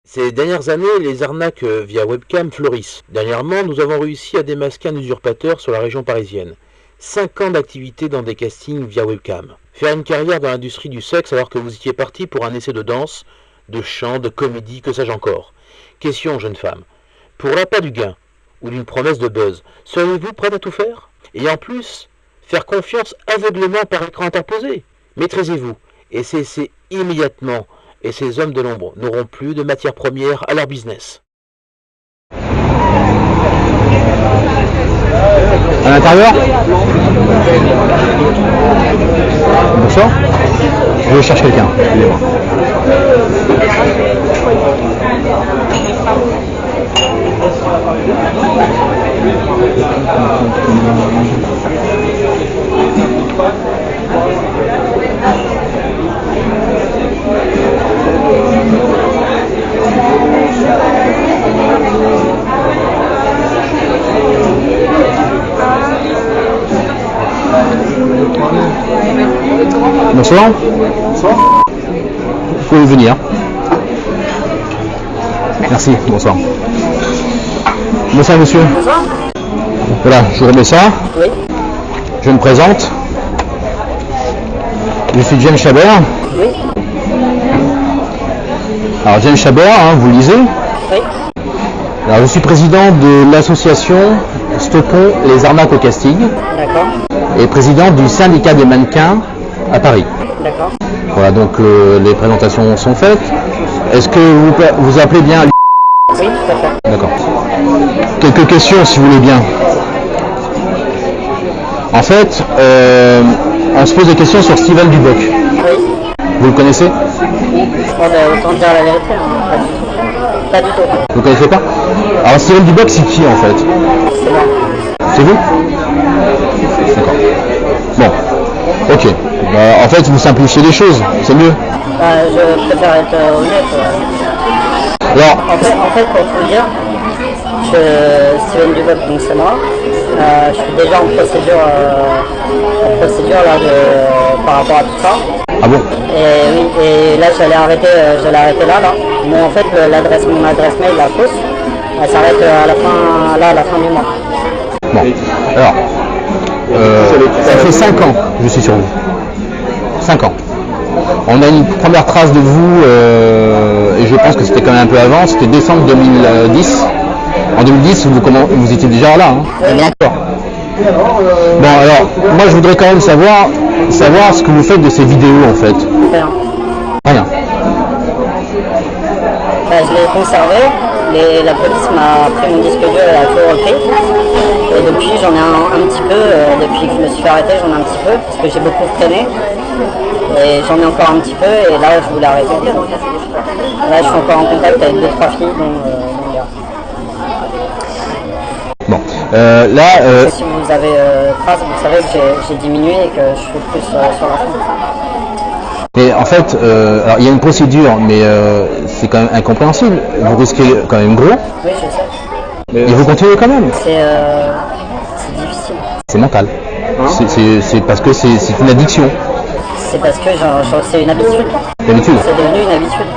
Ces dernières années, les arnaques via webcam fleurissent. Dernièrement, nous avons réussi à démasquer un usurpateur sur la région parisienne. 5 ans d'activité dans des castings via webcam. Faire une carrière dans l'industrie du sexe alors que vous étiez parti pour un essai de danse, de chant, de comédie, que sais-je encore. Question, jeune femme. Pour l'appât du gain, ou d'une promesse de buzz, seriez-vous prête à tout faire? Et en plus, faire confiance aveuglément par écran interposé? Maîtrisez-vous et cessez immédiatement, et ces hommes de l'ombre n'auront plus de matière première à leur business. À l'intérieur? Bonsoir. Je cherche quelqu'un. Excusez-moi. Bonsoir. Bonsoir. Vous pouvez venir. Merci, bonsoir. Bonsoir monsieur. Bonsoir. Voilà, je vous remets ça. Oui. Je me présente. Je suis James Chabert. Oui. Alors James Chabert, hein, vous lisez. Oui. Alors je suis président de l'association Stoppons les arnaques au casting. D'accord. Et président du syndicat des mannequins à Paris. D'accord. Voilà, donc les présentations sont faites. Est-ce que vous appelez bien? Oui, tout à fait. D'accord. Quelques questions si vous voulez bien. En fait, on se pose des questions sur Steven Duboc. Oui. Vous le connaissez? Autant dire la vérité, hein. Pas du tout. Pas du tout. Vous ne connaissez pas? Alors Steven Duboc, c'est qui en fait? C'est moi. C'est vous? D'accord. Bon, ok. En fait, vous simplifiez les choses, c'est mieux. Je préfère être honnête. Alors, En fait, pour tout dire, Steven Duboc, donc c'est moi. Je suis déjà en procédure là, par rapport à tout ça. ah bon? Et oui, et là j'allais arrêter là. Mais en fait mon adresse mail, la fausse, elle s'arrête à la fin du mois. Bon, alors, ça fait 5 ans que je suis sur vous. 5 ans. On a une première trace de vous, et je pense que c'était quand même un peu avant, c'était décembre 2010. En 2010, vous étiez déjà là, hein? D'accord. Bon, alors, moi je voudrais quand même savoir ce que vous faites de ces vidéos en fait. Rien. Rien. Je l'ai conservé, la police m'a pris mon disque dur et a tout repris. Et depuis j'en ai un petit peu, depuis que je me suis fait arrêter j'en ai un petit peu, parce que j'ai beaucoup traîné. Et j'en ai encore un petit peu, et là je voulais arrêter. Là je suis encore en contact avec 2-3 filles, donc Bon, là... si vous avez trace, vous savez que j'ai diminué et que je suis plus sur la fin. Mais en fait, alors il y a une procédure, mais c'est quand même incompréhensible. Vous risquez quand même gros. Oui, je sais. Et vous continuez quand même. C'est difficile. C'est mental. C'est parce que c'est une addiction. C'est parce que c'est une habitude. D'habitude. C'est devenu une habitude.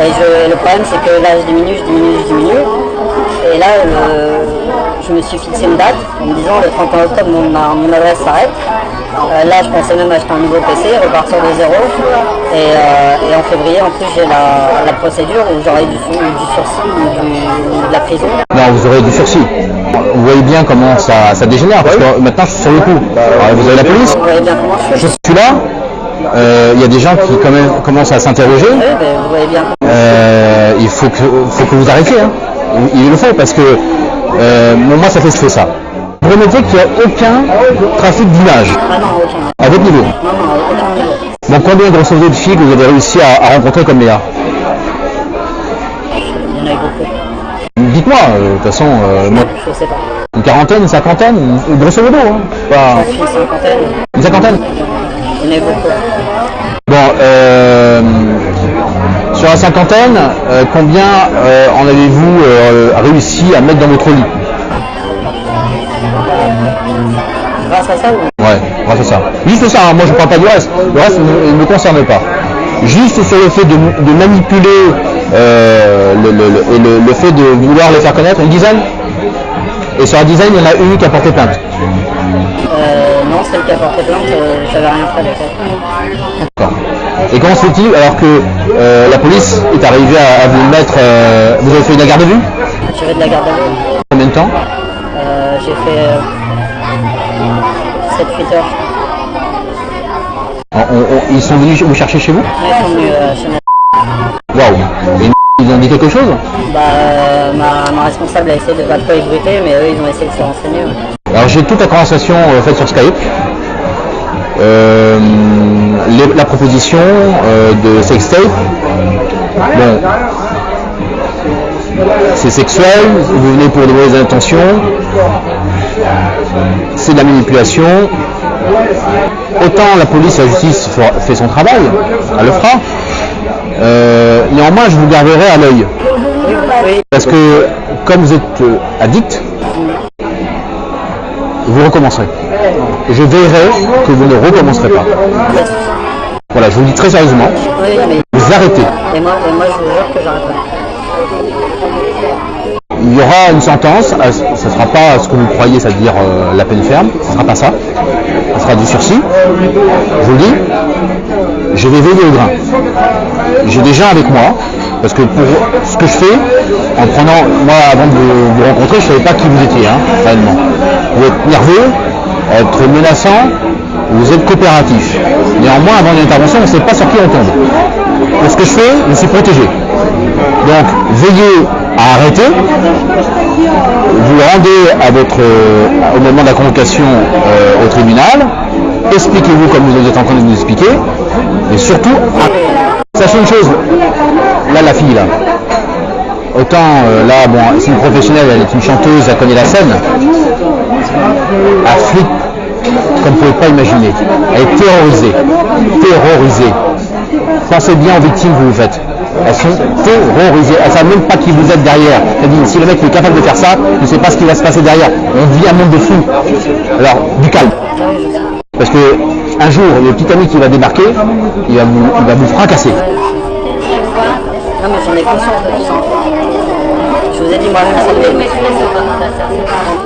Et le problème c'est que là je diminue. Et là je me suis fixé une date en me disant le 31 octobre mon adresse s'arrête. Là je pensais même acheter un nouveau PC, repartir de zéro. Et en février en plus j'ai la procédure où j'aurai du sursis ou de la prison. Non, vous aurez du sursis. Vous voyez bien comment ça dégénère, parce que maintenant je suis sur le coup. Alors, vous avez la police. Vous voyez bien comment je Je suis là. Il y a des gens qui quand même commencent à s'interroger. Oui, mais vous voyez bien. Il faut que vous arrêtiez. Hein. Il le faut parce que moi ça fait ce que je fais ça. Vous remettez qu'il n'y a aucun trafic d'image Ah non, aucun. à votre niveau. Non, aucun niveau. Donc combien grosso modo de filles que vous avez réussi à rencontrer comme Léa? Il y en a eu beaucoup. Dites-moi, de toute façon, moi, Je sais pas. une quarantaine, une cinquantaine, grosso modo. Hein. Pas... Je suis une cinquantaine. Une cinquantaine? Il y en a eu beaucoup. Bon, sur la cinquantaine, combien en avez-vous réussi à mettre dans votre lit? Grâce à ça ou... Ouais, grâce à ça. Juste ça, hein, moi je parle pas du reste. Le reste ne me concerne pas. Juste sur le fait de manipuler le fait de vouloir les faire connaître, une dizaine. Et sur la dizaine, il y en a une qui a porté plainte. Non, celle qui a porté plainte, j'avais rien fait avec elle. D'accord. Et comment se fait-il alors que la police est arrivée à vous mettre... vous avez fait de la garde à vue? J'ai fait de la garde à vue. Combien de temps? J'ai fait 7-8 heures. Ils sont venus vous chercher chez vous? Ils sont venus chez moi. Waouh. Et ils ont dit quelque chose? Ma responsable a essayé de ne pas trop ébruiter, mais eux ils ont essayé de se renseigner. Ouais. Alors j'ai toute la conversation faite sur Skype. La proposition de sextape. Bon. C'est sexuel, vous venez pour de mauvaises intentions, c'est de la manipulation. Autant la police et la justice fait son travail, elle le fera. Néanmoins, je vous garderai à l'œil. Parce que, comme vous êtes addict, vous recommencerez. Et je veillerai que vous ne recommencerez pas. Voilà, je vous le dis très sérieusement. Vous arrêtez. Et moi je vous jure que j'arrêterai. Il y aura une sentence, ça ne sera pas ce que vous croyez, c'est-à-dire la peine ferme, ce ne sera pas ça, ce sera du sursis. Je vous le dis, je vais veiller au grain. J'ai des gens avec moi, parce que pour ce que je fais, en prenant, moi avant de vous rencontrer, je ne savais pas qui vous étiez, réellement. Vous êtes nerveux, être menaçant, vous êtes coopératif. Néanmoins, avant l'intervention, on ne sait pas sur qui on tombe. Pour ce que je fais, je suis protégé. Donc, veillez à arrêter. Vous rendez au moment de la convocation au tribunal. Expliquez-vous comme vous êtes en train de nous expliquer. Et surtout, sachez une chose. Là, la fille, là. Autant, là, bon, c'est une professionnelle, elle est une chanteuse, elle connaît la scène. Elle flippe comme vous ne pouvez pas imaginer. Elle est terrorisée. Terrorisée. Pensez bien aux victimes que vous faites. Elles sont terrorisées. Elles ne savent même pas qui vous êtes derrière. C'est-à-dire, si le mec est capable de faire ça, je ne sais pas ce qui va se passer derrière. On vit un monde de fous. Alors, du calme. Parce que un jour, le petit ami qui va débarquer, il va vous fracasser. Non mais j'en ai conscience de tout ça. Je vous ai dit moi-même, ça me